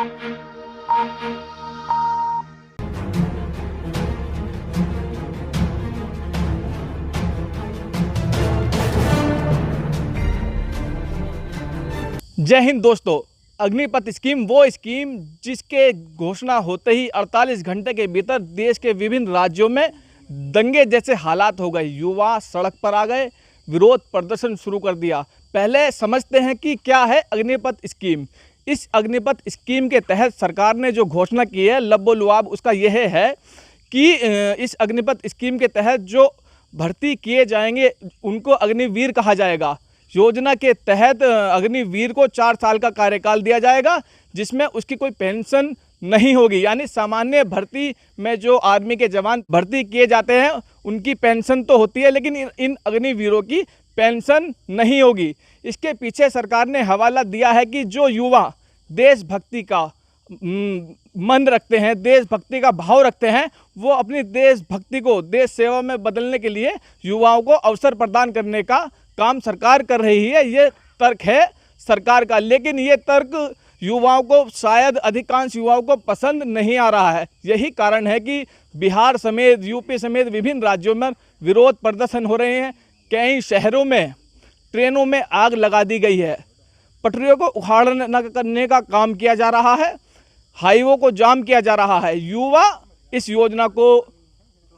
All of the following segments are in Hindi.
जय हिंद दोस्तों। अग्निपथ स्कीम वो स्कीम जिसके घोषणा होते ही 48 घंटे के भीतर देश के विभिन्न राज्यों में दंगे जैसे हालात हो गए। युवा सड़क पर आ गए, विरोध प्रदर्शन शुरू कर दिया। पहले समझते हैं कि क्या है अग्निपथ स्कीम। इस अग्निपथ स्कीम के तहत सरकार ने जो घोषणा की है लब्बो लुआब उसका यह है कि इस अग्निपथ स्कीम के तहत जो भर्ती किए जाएंगे उनको अग्निवीर कहा जाएगा। योजना के तहत अग्निवीर को 4 साल का कार्यकाल दिया जाएगा, जिसमें उसकी कोई पेंशन नहीं होगी। यानी सामान्य भर्ती में जो आर्मी के जवान भर्ती किए जाते हैं उनकी पेंशन तो होती है, लेकिन इन अग्निवीरों की पेंशन नहीं होगी। इसके पीछे सरकार ने हवाला दिया है कि जो युवा देशभक्ति का मन रखते हैं, देशभक्ति का भाव रखते हैं, वो अपनी देशभक्ति को देश सेवा में बदलने के लिए युवाओं को अवसर प्रदान करने का काम सरकार कर रही है। ये तर्क है सरकार का, लेकिन ये तर्क युवाओं को शायद अधिकांश युवाओं को पसंद नहीं आ रहा है। यही कारण है कि बिहार समेत यूपी समेत विभिन्न राज्यों में विरोध प्रदर्शन हो रहे हैं। कई शहरों में ट्रेनों में आग लगा दी गई है, पटरियों को उखाड़ने करने का काम किया जा रहा है, हाईवे को जाम किया जा रहा है। युवा इस योजना को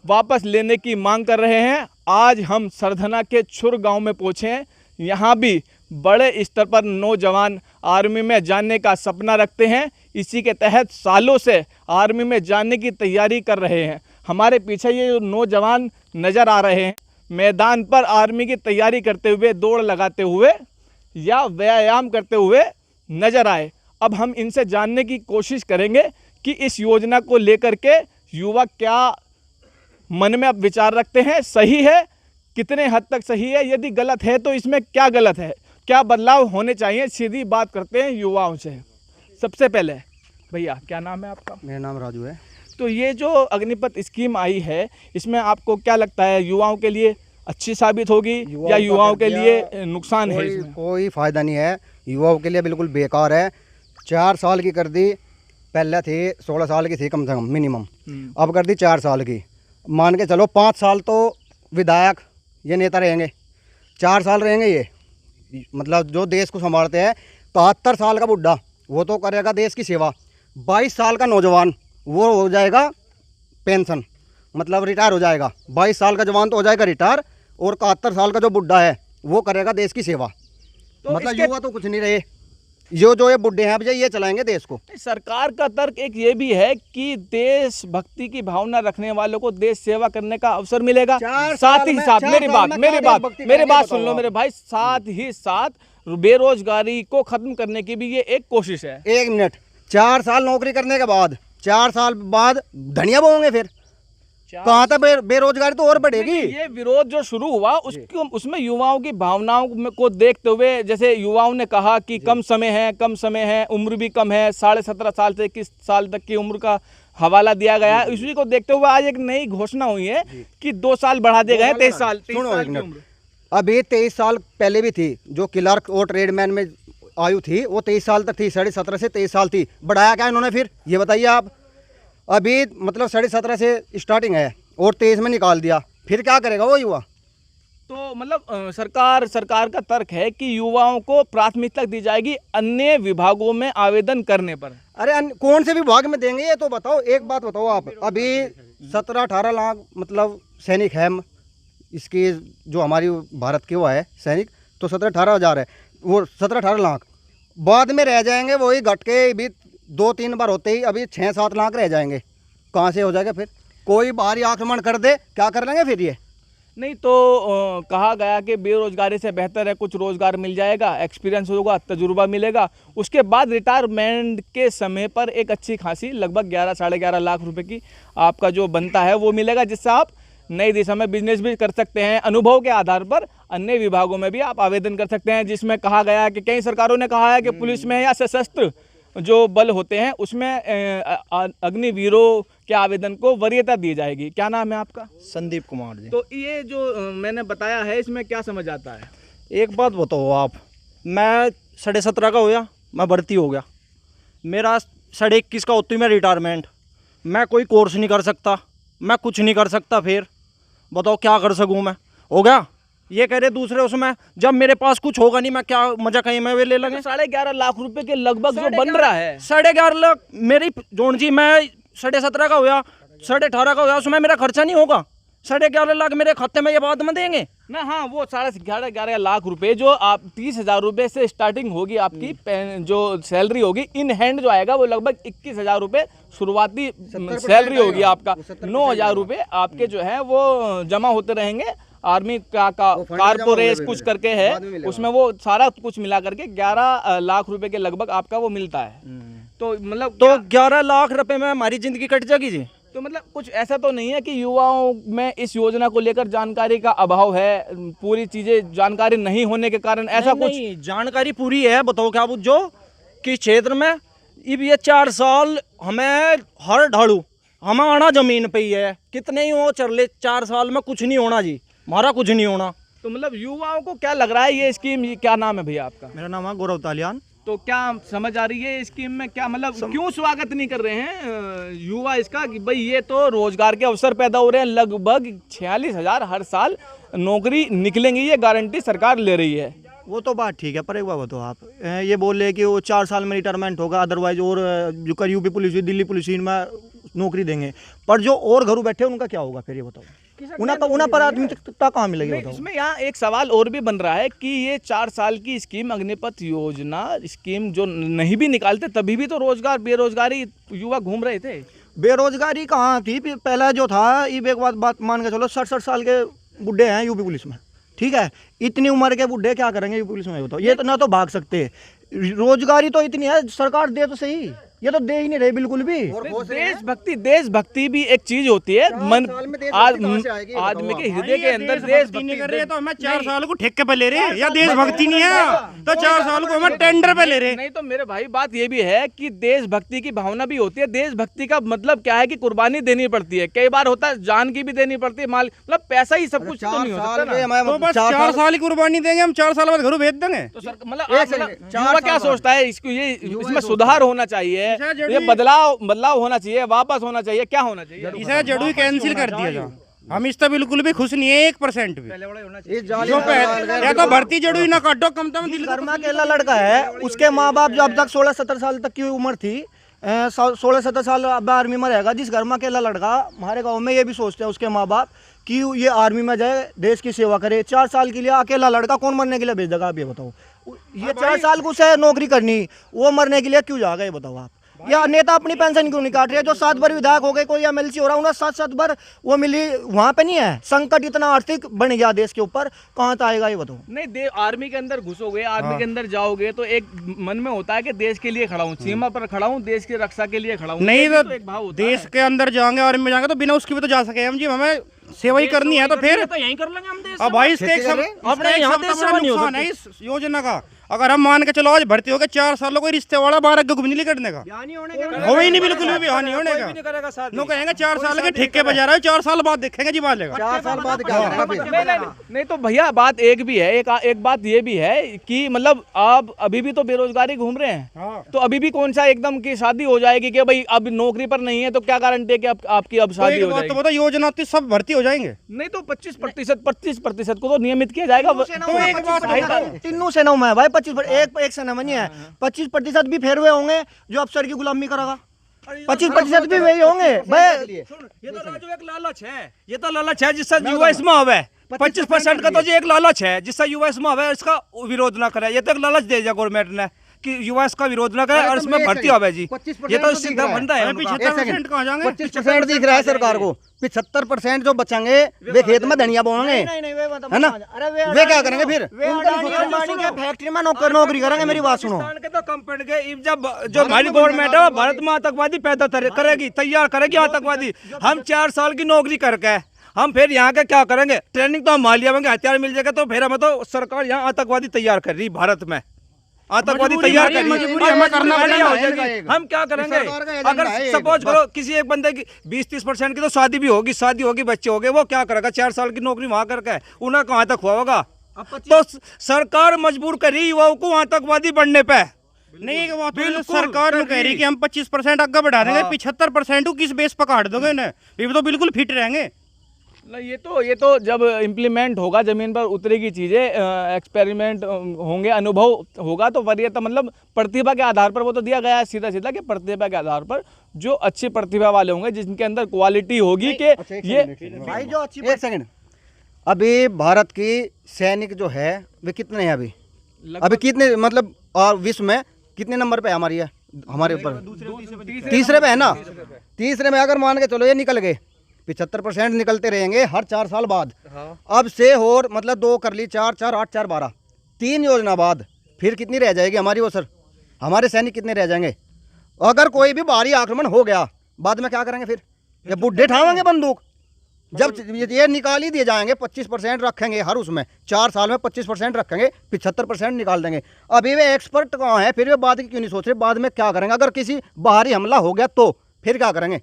वापस लेने की मांग कर रहे हैं। आज हम सरधना के छुर गांव में पहुंचे हैं। यहाँ भी बड़े स्तर पर नौजवान आर्मी में जाने का सपना रखते हैं। इसी के तहत सालों से आर्मी में जाने की तैयारी कर रहे हैं। हमारे पीछे ये नौजवान नज़र आ रहे हैं, मैदान पर आर्मी की तैयारी करते हुए, दौड़ लगाते हुए या व्यायाम करते हुए नज़र आए। अब हम इनसे जानने की कोशिश करेंगे कि इस योजना को लेकर के युवा क्या मन में अब विचार रखते हैं, सही है, कितने हद तक सही है, यदि गलत है तो इसमें क्या गलत है, क्या बदलाव होने चाहिए। सीधी बात करते हैं युवाओं से। सबसे पहले भैया क्या नाम है आपका? मेरा नाम राजू है। तो ये जो अग्निपथ स्कीम आई है, इसमें आपको क्या लगता है युवाओं के लिए अच्छी साबित होगी या युवाओं के लिए नुकसान है? इसमें कोई फ़ायदा नहीं है, युवाओं के लिए बिल्कुल बेकार है। 4 साल की कर दी, पहले थी 16 साल की थी कम से कम मिनिमम, अब कर दी 4 साल की। मान के चलो 5 साल तो विधायक ये नेता रहेंगे, 4 साल रहेंगे ये, मतलब जो देश को संभालते हैं। 73 साल का बुढ़ा वो तो करेगा देश की सेवा, 22 साल का नौजवान वो हो जाएगा पेंशन, मतलब रिटायर हो जाएगा। 22 साल का जवान तो हो जाएगा रिटायर, और 71 साल का जो बुढ़ा है वो करेगा देश की सेवा। तो मतलब युवा तो कुछ नहीं रहे, जो ये बुढ़े हैं अब ये चलाएंगे देश को। सरकार का तर्क एक ये भी है कि देशभक्ति की भावना रखने वालों को देश सेवा करने का अवसर मिलेगा। साथ ही साथ मेरी बात सुन लो मेरे भाई, साथ ही साथ बेरोजगारी को खत्म करने की भी ये एक कोशिश है। 1 मिनट, 4 साल नौकरी करने के बाद 4 साल बाद धनिया बोएंगे, फिर कहाँ तक बेरोजगारी तो और बढ़ेगी। ये विरोध जो शुरू हुआ उसमें युवाओं की भावनाओं को देखते हुए, जैसे युवाओं ने कहा कि कम समय है, उम्र भी कम है, 17.5 साल से 21 साल तक की उम्र का हवाला दिया गया है। इसी को देखते हुए आज एक नई घोषणा हुई है कि 2 साल बढ़ा दिए गए, 23 साल की उम्र। अभी 23 साल पहले भी थी, जो क्लर्क और ट्रेडमैन में आयु थी वो 23 साल तक थी, 17.5 से 23 साल थी। बढ़ाया क्या इन्होंने फिर, ये बताइए आप? अभी मतलब 17.5 से स्टार्टिंग है और 23 में निकाल दिया, फिर क्या करेगा वो युवा? तो मतलब सरकार का तर्क है कि युवाओं को प्राथमिकता दी जाएगी अन्य विभागों में आवेदन करने पर। अरे कौन से विभाग में देंगे ये तो बताओ। एक बात बताओ आप, अभी 17-18 लाख मतलब सैनिक है, इसकी जो हमारी भारत के वो है सैनिक, तो 17-18 हज़ार है, वो 17-18 लाख बाद में रह जाएंगे, वही घट के भी 2-3 बार होते ही अभी 6-7 लाख रह जाएंगे। कहाँ से हो जाएगा फिर? कोई बाहरी आक्रमण कर दे, क्या कर लेंगे फिर? ये नहीं तो कहा गया कि बेरोजगारी से बेहतर है कुछ रोजगार मिल जाएगा, एक्सपीरियंस होगा, तजुर्बा मिलेगा, उसके बाद रिटायरमेंट के समय पर एक अच्छी खासी लगभग 11-11.5 लाख रुपए की आपका जो बनता है वो मिलेगा, जिससे आप नई दिशा में बिजनेस भी कर सकते हैं। अनुभव के आधार पर अन्य विभागों में भी आप आवेदन कर सकते हैं, जिसमें कहा गया है कि कई सरकारों ने कहा है कि पुलिस में या सशस्त्र जो बल होते हैं उसमें अग्निवीरों के आवेदन को वरीयता दी जाएगी। क्या नाम है आपका? संदीप कुमार जी। तो ये जो मैंने बताया है इसमें क्या समझ आता है? एक बात बताओ आप, मैं 17.5 का होया, मैं भर्ती हो गया, मेरा 21.5 का होती मैं रिटायरमेंट, मैं कोई कोर्स नहीं कर सकता, मैं कुछ नहीं कर सकता, फिर बताओ क्या कर सकूँ मैं? हो गया ये कह रहे दूसरे उसमें, जब मेरे पास कुछ होगा नहीं मैं क्या मजा कहीं में वे ले लेंगे। 11.5 लाख रुपए के लगभग जो बन रहा है, 11.5 लाख मेरी जोन जी, मैं 17.5 का हुआ, 18.5 का हुआ, उसमें मेरा खर्चा नहीं होगा। 11.5 लाख मेरे खाते में ये बाद में देंगे ना। हाँ, वो 11.5 लाख रुपए जो आप 30,000 रुपए से स्टार्टिंग होगी आपकी जो सैलरी होगी, इन हैंड जो आएगा वो लगभग 21,000 रुपए शुरुआती सैलरी होगी आपका। 9,000 रुपए आपके जो है वो जमा होते रहेंगे आर्मी का कारपोरेट कुछ करके है, उसमें वो सारा कुछ मिला करके 11 लाख रुपए के लगभग आपका वो मिलता है। तो मतलब 11 लाख रुपए में हमारी जिंदगी कट जाएगी जी। तो मतलब कुछ ऐसा तो नहीं है कि युवाओं में इस योजना को लेकर जानकारी का अभाव है, पूरी चीजें जानकारी नहीं होने के कारण ऐसा कुछ? नहीं, जानकारी पूरी है। बताओ क्या पूछो किस क्षेत्र में अब ये 4 साल हमें हर ढाड़ू हमें आना जमीन पे ही है, कितने ही हो चल ले 4 साल में कुछ नहीं होना जी, हमारा कुछ नहीं होना। तो मतलब युवाओं को क्या लग रहा है ये स्कीम, ये क्या नाम है भैया आपका? मेरा नाम है गौरव तालियान। तो क्या समझ आ रही है स्कीम में क्या मतलब क्यों स्वागत नहीं कर रहे हैं युवा इसका कि भाई ये तो रोजगार के अवसर पैदा हो रहे हैं, लगभग 46,000 हर साल नौकरी निकलेंगी, ये गारंटी सरकार ले रही है। वो तो बात ठीक है, पर एक बात बताओ आप, ये बोल रहे कि वो 4 साल में रिटायरमेंट होगा, अदरवाइज और जो कर यूपी पुलिस दिल्ली पुलिस में नौकरी देंगे, पर जो और घरों बैठे उनका क्या होगा फिर? ये बताओ उन्हें पर आदमी तक कहाँ मिलेगी? बताओ। इसमें यहाँ एक सवाल और भी बन रहा है कि ये 4 साल की स्कीम अग्निपथ योजना स्कीम जो नहीं भी निकालते तभी भी तो रोजगार बेरोजगारी युवा घूम रहे थे। बेरोजगारी कहाँ थी? पहला जो था ये एक बात मान के चलो, 60 साल के बुढ़े हैं यूपी पुलिस में, ठीक है? इतनी उम्र के बुढ़े क्या करेंगे यूपी पुलिस में? बताओ। ये तो ना तो भाग सकते, रोजगारी तो इतनी है, सरकार दे तो सही, ये तो दे ही नहीं रहे बिल्कुल भी। देशभक्ति भी एक चीज होती है, मन आदमी के हृदय के अंदर देशभक्ति कर रहे हैं। तो हमें 4 साल को ठेके पे ले रहे हैं या देशभक्ति नहीं है तो 4 साल को हमें टेंडर पे ले रहे हैं। नहीं तो मेरे भाई बात ये भी है कि देशभक्ति की भावना भी होती है। देशभक्ति का मतलब क्या है कि कुर्बानी देनी पड़ती है, कई बार होता है जान की भी देनी पड़ती है, माल मतलब पैसा ही सब कुछ तो नहीं हो सकता ना। तो बस 4 साल की कुर्बानी देंगे हम, 4 साल बाद घरों भेज देंगे। तो सर मतलब युवा क्या सोचता है इसको, ये इसमें सुधार होना चाहिए, ये बदलाव होना चाहिए, वापस होना चाहिए, क्या होना चाहिए? इसे जड़ू कैंसिल कर दिया जाए, हम इस तो बिल्कुल भी खुश नहीं है 1% भी। या तो भर्ती जड़ू ही ना काटो, कम से कम दिल घर में अकेला लड़का है, उसके माँ बाप जो अब तक 16-17 साल तक की उम्र थी, 16-17 साल अब आर्मी में रहेगा। जिस घर में अकेला लड़का, हमारे गांव में ये भी सोचते हैं उसके माँ बाप कि ये आर्मी में जाए, देश की सेवा करे। 4 साल के लिए अकेला लड़का कौन मरने के लिए भेज देगा? आप ये बताओ। ये 4 साल को उसे नौकरी करनी, वो मरने के लिए क्यों जाएगा? ये बताओ आप। या नेता अपनी पेंशन क्यों नहीं काट रहे? जो 7 बार विधायक हो गए, कोई एमएलसी हो रहा है, उन्हें 7-7 बार वो मिली, वहाँ पे नहीं है। संकट इतना आर्थिक बन गया देश के ऊपर, कहाँ तक आएगा? ये बताओ। नहीं, आर्मी के अंदर घुसोगे, आर्मी के अंदर जाओगे तो एक मन में होता है कि देश के लिए खड़ा हूँ, सीमा पर खड़ा हूँ, देश की रक्षा के लिए खड़ा हूँ। नहीं तो एक भाव देश के अंदर जाएंगे, आर्मी में जाएंगे तो बिना उसकी भी तो जा सके हम जी। हमें सेवा ही करनी है तो फिर तो यहीं कर लेंगे हम देश। अब भाई इसके अपने यहाँ देश सेवा नहीं हो नुकसान है इस योजना का। अगर हम मान के चलो आज भर्ती हो गए 4 सालों को रिश्ते वाला बाहर आगे घूमने करने का हो ही नहीं, बिल्कुल भी नहीं होने का। नो कहेंगे 4 साल के ठेके बजा रहे हो, 4 साल बाद देखेंगे जी मालेगा। 4 साल बाद क्या होगा? नहीं तो भैया बात एक भी है, एक बात ये भी है कि मतलब आप अभी भी तो बेरोजगारी घूम रहे हैं, तो अभी भी कौन सा एकदम की शादी हो जाएगी कि भाई अब नौकरी पर नहीं है तो क्या गारंटी है कि आपकी अब शादी हो जाएगी? तो बताओ योजना तो सब भर्ती हो जाएंगे। नहीं तो 25% को तो नियमित किया जाएगा। तो एक बात तीनों सेनाओं में भाई 25% एक सेना में नहीं है, 25% भी फेर हुए होंगे जो अफसर की गुलामी करेगा, 25% भी वही होंगे भाई। ये तो राजू एक लालच है, ये तो लालच है जिससे युवा इसमें हवे 25% का तो जो एक लालच है जिससे युवा इसमें हवे, इसका विरोध ना करे। ये तो एक लालच दे दिया गवर्नमेंट ने कि युवा इसका विरोध ना करे और इसमें भर्ती होवे जी। ये तो सीधा बंदा है। 75% कहाँ जाएंगे? 25% दिख रहा है सरकार को, 75% जो बचेंगे वे खेत में धनिया बोएंगे, है ना? वे क्या करेंगे फिर? फैक्ट्री में नौकरी करेंगे। मेरी बात सुनो, तो कंपनी के जब जो हमारी गवर्नमेंट है भारत में आतंकवादी पैदा करेगी, तैयार करेगी आतंकवादी। हम 4 साल की नौकरी करके हम फिर यहाँ के क्या करेंगे? ट्रेनिंग तो हम मालिया में हथियार मिल जाएगा, तो फिर हमें तो सरकार यहाँ आतंकवादी तैयार कर रही, भारत में आतंकवादी तैयार कर रही, मजबूरी हमें करना पड़ेगा। हम क्या करेंगे? अगर सपोज करो किसी एक बंदे की 20-30% की तो शादी भी होगी, शादी होगी, बच्चे होंगे, वो क्या करेगा? 4 साल की नौकरी वहां करके उन्हें कहाँ तक हुआ होगा? तो सरकार मजबूर करी युवाओं को आतंकवादी बनने पे। नहीं एक बात तो सरकार नु कह रही कि हम 25% आगे बढ़ा देंगे, 75% किस बेस पर काट दोगे इन्हें, ये तो बिल्कुल फिट रहेंगे। नहीं, ये तो जब इम्प्लीमेंट होगा, ज़मीन पर उतरेगी चीज़ें, एक्सपेरिमेंट होंगे, अनुभव होगा, तो वरीयता मतलब प्रतिभा के आधार पर वो तो दिया गया है सीधा सीधा कि प्रतिभा के आधार पर जो अच्छी प्रतिभा वाले होंगे, जिनके अंदर क्वालिटी होगी कि ये भाई जो अच्छी एक सेकंड, अभी भारत की सैनिक जो है वे कितने हैं अभी कितने मतलब, और विश्व में कितने नंबर पे हमारी है, हमारे ऊपर तीसरे पे है ना। तीसरे में अगर मान के चलो ये निकल गए, 75% निकलते रहेंगे हर 4 साल बाद। अब से और मतलब 2 कर ली, 4 4 8 4 12, 3 योजना बाद फिर कितनी रह जाएगी हमारी वो सर, हमारे सैनिक कितने रह जाएंगे। अगर कोई भी भारी आक्रमण हो गया बाद में क्या करेंगे फिर, ये बुढ़े ठावेंगे बंदूक। जब ये निकाल ही दिए जाएंगे, 25% रखेंगे हर उसमें, 4 साल में 25% रखेंगे, 75% निकाल देंगे। अभी वे एक्सपर्ट कहाँ हैं, फिर वे बाद की क्यों नहीं सोच रहे, बाद में क्या करेंगे अगर किसी बाहरी हमला हो गया तो फिर क्या करेंगे,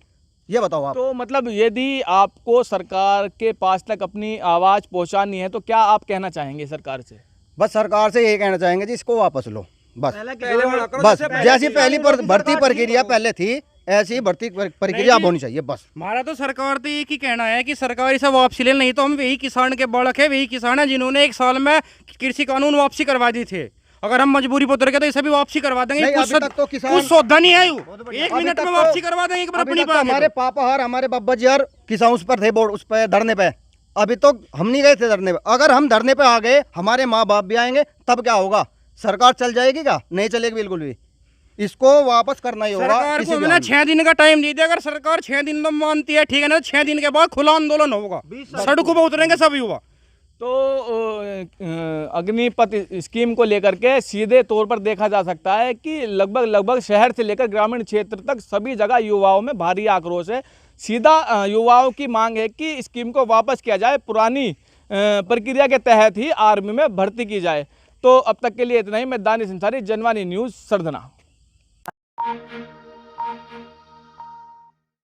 ये बताओ आप। तो मतलब यदि आपको सरकार के पास तक अपनी आवाज़ पहुंचानी है तो क्या आप कहना चाहेंगे सरकार से? बस सरकार से यही कहना चाहेंगे जी, इसको वापस लो बस। बस जैसी पहली भर्ती प्रक्रिया पहले थी ऐसी भर्ती प्रक्रिया अब होनी चाहिए बस। हमारा तो सरकार तो एक ही कहना है कि सरकार इसे वापसी ले, नहीं तो हम वही किसान के बालक है, वही किसान है जिन्होंने 1 साल में कृषि कानून वापसी करवा दी थे। अगर हम मजबूरी पर उतर गए तो इसे भी वापसी करवा देंगे। नहीं, अभी तक तो किसान कुछ सौदा नहीं है, 1 मिनट में वापसी करवा देंगे। एक बार अपनी बात, हमारे पापा और हमारे बाबा जी और किसान उस पर थे, बोर्ड उस पर धरने पे, अभी तो हम नहीं गए थे धरने पे। अगर हम धरने पे आ गए, हमारे माँ बाप भी आएंगे, तब क्या होगा, सरकार चल जाएगी क्या? नहीं चलेगी बिल्कुल भी, इसको वापस करना ही होगा। सरकार को हमने 6 दिन का टाइम दे दिया, अगर सरकार 6 दिन में मानती है ठीक है ना, 6 दिन के बाद खुला आंदोलन होगा, सड़कों पर उतरेंगे सब युवा। तो अग्निपथ स्कीम को लेकर के सीधे तौर पर देखा जा सकता है कि लगभग शहर से लेकर ग्रामीण क्षेत्र तक सभी जगह युवाओं में भारी आक्रोश है। सीधा युवाओं की मांग है कि स्कीम को वापस किया जाए, पुरानी प्रक्रिया के तहत ही आर्मी में भर्ती की जाए। तो अब तक के लिए इतना ही। मैं दानिश अंसारी, जनवाणी न्यूज़, सरधना।